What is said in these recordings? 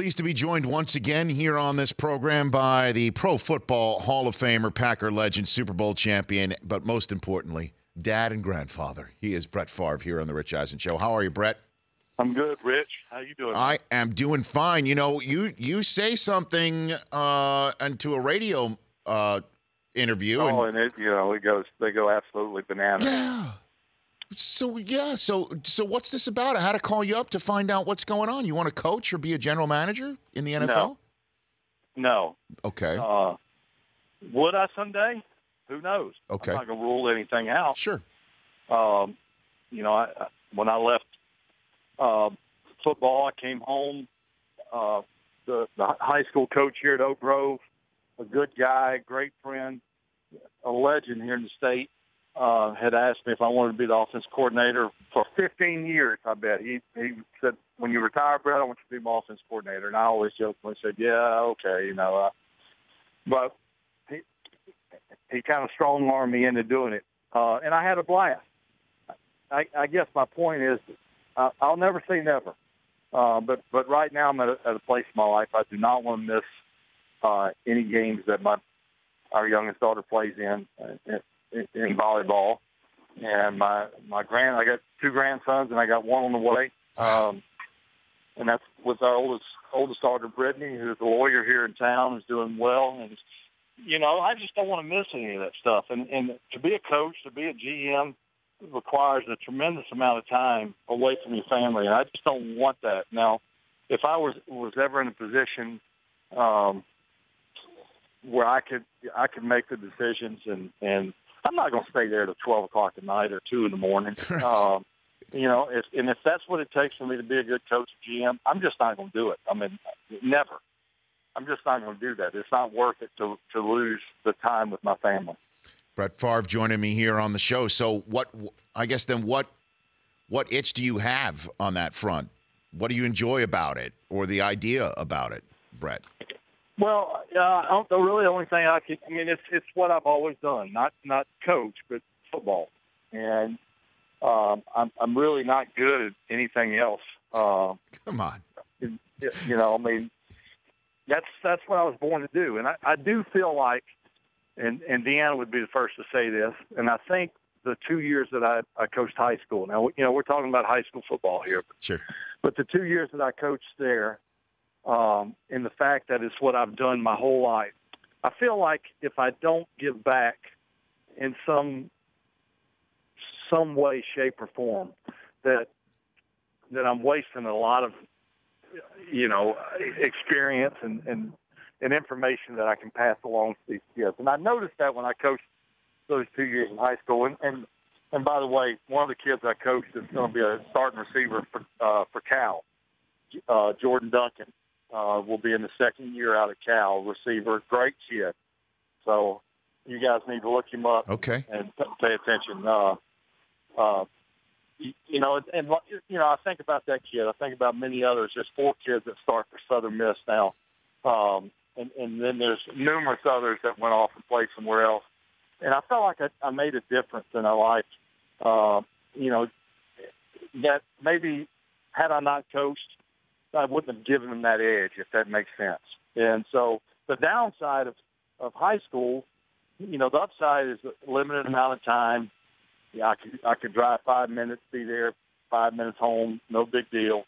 pleased to be joined once again here on this program by the Pro Football Hall of Famer, Packer legend, Super Bowl champion, but most importantly, dad and grandfather. He is Brett Favre here on the Rich Eisen Show. How are you, Brett? I'm good, Rich. How you doing? I am doing fine. You know, you say something into a radio interview. And they go absolutely bananas. Yeah. So what's this about? I had to call you up to find out what's going on. You want to coach or be a general manager in the NFL? No. Okay. Would I someday? Who knows? Okay. I'm not going to rule anything out. Sure. When I left football, I came home. The high school coach here at Oak Grove, a good guy, great friend, a legend here in the state, had asked me if I wanted to be the offense coordinator for 15 years, I bet. He said, when you retire, Brett, I want you to be my offense coordinator. And I always jokingly said, yeah, okay, but he kind of strong-armed me into doing it. And I had a blast. I guess my point is I'll never say never. But right now I'm at a place in my life I do not want to miss any games that our youngest daughter plays in volleyball. And I got two grandsons, and I got one on the way. And that's with our oldest daughter, Brittany, who's a lawyer here in town, who's doing well. And, I just don't want to miss any of that stuff. And to be a coach, to be a GM, requires a tremendous amount of time away from your family, and I just don't want that. Now, if I was ever in a position where I could make the decisions, and I'm not going to stay there till 12 o'clock at night or 2 in the morning. If that's what it takes for me to be a good coach or GM, I'm just not going to do it. I mean, never. I'm just not going to do that. It's not worth it to lose the time with my family. Brett Favre joining me here on the show. So what itch do you have on that front? What do you enjoy about it or the idea about it, Brett? Well, the only thing it's what I've always done, not coach, but football. And I'm really not good at anything else. Come on. That's what I was born to do. And I do feel like, and Deanna would be the first to say this, and I think the 2 years that I coached high school. Now, we're talking about high school football here. Sure. But the 2 years that I coached there, and the fact that it's what I've done my whole life, I feel like if I don't give back in some way, shape, or form, that I'm wasting a lot of, experience and information that I can pass along to these kids. And I noticed that when I coached those 2 years in high school. And by the way, one of the kids I coached is going to be a starting receiver for Cal. Jordan Duncan will be in the second year out of Cal, receiver, great kid. So you guys need to look him up. Okay. And pay attention. I think about that kid. I think about many others. There's 4 kids that start for Southern Miss now. And then there's numerous others that went off and played somewhere else. And I felt like I made a difference in their life. That maybe had I not coached, I wouldn't have given them that edge, if that makes sense. And so the downside of high school, the upside is a limited amount of time. Yeah, I could drive 5 minutes, be there 5 minutes home, no big deal.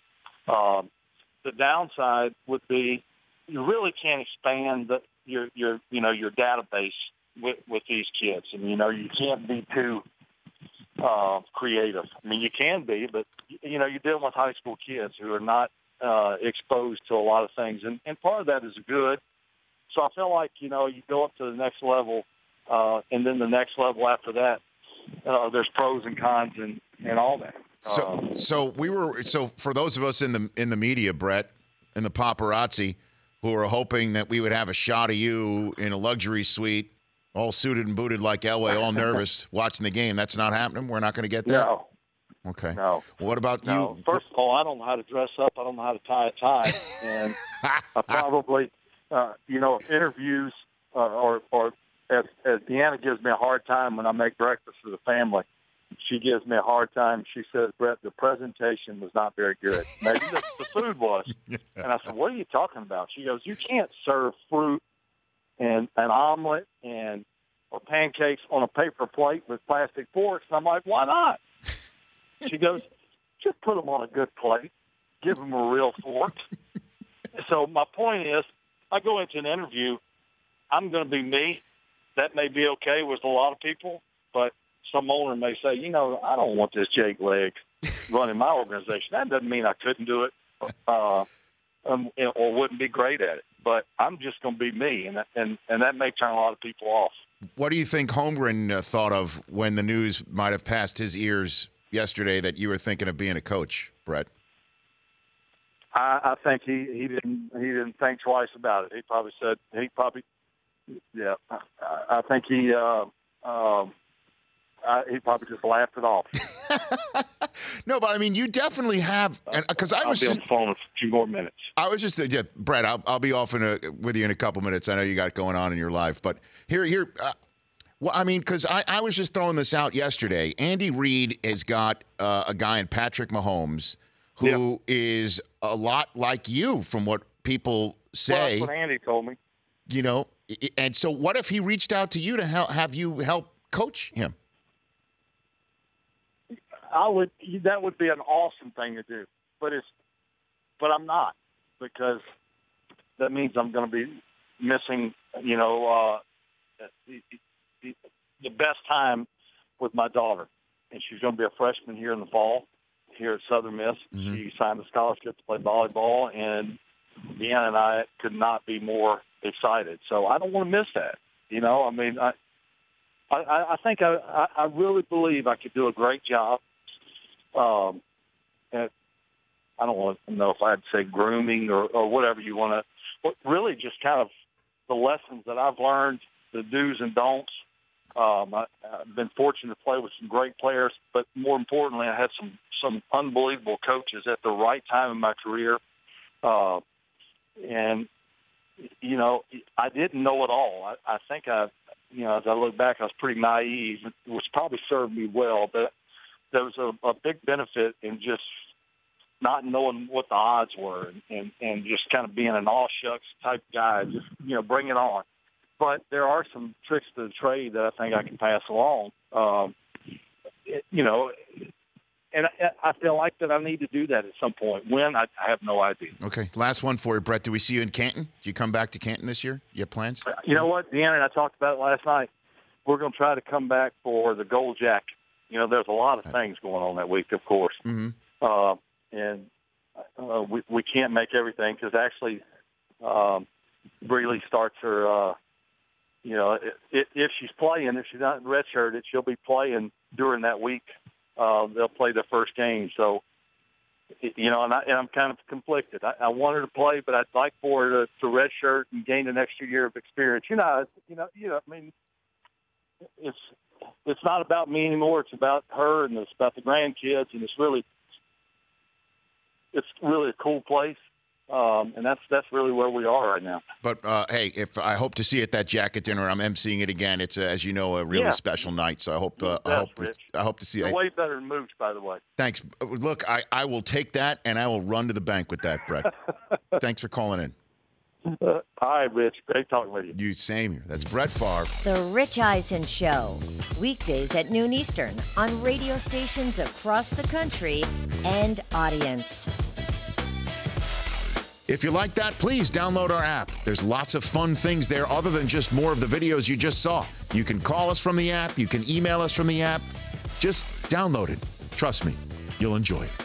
The downside would be you really can't expand your database with these kids, and you can't be too creative. I mean, you can be, but you're dealing with high school kids who are not exposed to a lot of things, and part of that is good. So I feel like you go up to the next level, and then the next level after that. There's pros and cons and all that. So for those of us in the media, Brett, and the paparazzi, who are hoping that we would have a shot of you in a luxury suite, all suited and booted like Elway, all nervous, watching the game. That's not happening. We're not going to get that. No. Okay. No. Well, what about you? First of all, I don't know how to dress up. I don't know how to tie a tie, and I probably, interviews or as Deanna gives me a hard time when I make breakfast for the family, she gives me a hard time. She says, Brett, the presentation was not very good. Maybe the food was. Yeah. And I said, what are you talking about? She goes, you can't serve fruit and an omelet or pancakes on a paper plate with plastic forks. And I'm like, why not? She goes, just put them on a good plate. Give them a real fork. So my point is, I go into an interview, I'm going to be me. That may be okay with a lot of people, but some owner may say, I don't want this Jake Leg running my organization. That doesn't mean I couldn't do it or wouldn't be great at it. But I'm just going to be me, and that may turn a lot of people off. What do you think Holmgren thought of when the news might have passed his ears yesterday that you were thinking of being a coach, Brett? I think he didn't think twice about it. I think he probably just laughed it off. No, but I mean, you definitely have, because I'll be on the phone in a few more minutes. I was just, Brett, I'll be off with you in a couple minutes. I know you got going on in your life, but here. Well, I mean, because I was just throwing this out yesterday. Andy Reid has got a guy in Patrick Mahomes who is a lot like you, from what people say. Well, that's what Andy told me. And so what if he reached out to you to have you help coach him? That would be an awesome thing to do, but I'm not, because that means I'm going to be missing, the best time with my daughter, and she's going to be a freshman here in the fall here at Southern Miss. Mm-hmm. She signed a scholarship to play volleyball, and Deanna and I could not be more excited. So I don't want to miss that. I think I really believe I could do a great job. I don't want to know if I'd say grooming or whatever you want to, but really just kind of the lessons that I've learned, the do's and don'ts. I've been fortunate to play with some great players, but more importantly, I had some unbelievable coaches at the right time in my career. And I didn't know it all. I think as I look back, I was pretty naive, which probably served me well, but there was a big benefit in just not knowing what the odds were and just kind of being an all-shucks type guy, just, bring it on. But there are some tricks to the trade that I think I can pass along. And I feel like that I need to do that at some point. When, I have no idea. Okay, last one for you, Brett. Do we see you in Canton? Do you come back to Canton this year? You have plans? You know what? Deanna and I talked about it last night. We're going to try to come back for the Gold Jacket. There's a lot of things going on that week, of course. Mm-hmm. And we can't make everything, because actually Breeley starts her if she's playing, if she's not redshirted, she'll be playing during that week. They'll play their first game. So, and I'm kind of conflicted. I want her to play, but I'd like for her to redshirt and gain an extra year of experience. I mean, it's not about me anymore. It's about her, and it's about the grandkids, and it's really a cool place. And that's really where we are right now. But hey, if I hope to see you at that jacket dinner, I'm emceeing it again. It's as you know, a really special night. So I hope to see you. Way better than Mooch, by the way. Thanks. Look, I will take that, and I will run to the bank with that, Brett. Thanks for calling in. All right, Rich. Great talking with you. You same here. That's Brett Favre. The Rich Eisen Show, weekdays at noon Eastern on radio stations across the country and audience. If you like that, please download our app. There's lots of fun things there other than just more of the videos you just saw. You can call us from the app. You can email us from the app. Just download it. Trust me, you'll enjoy it.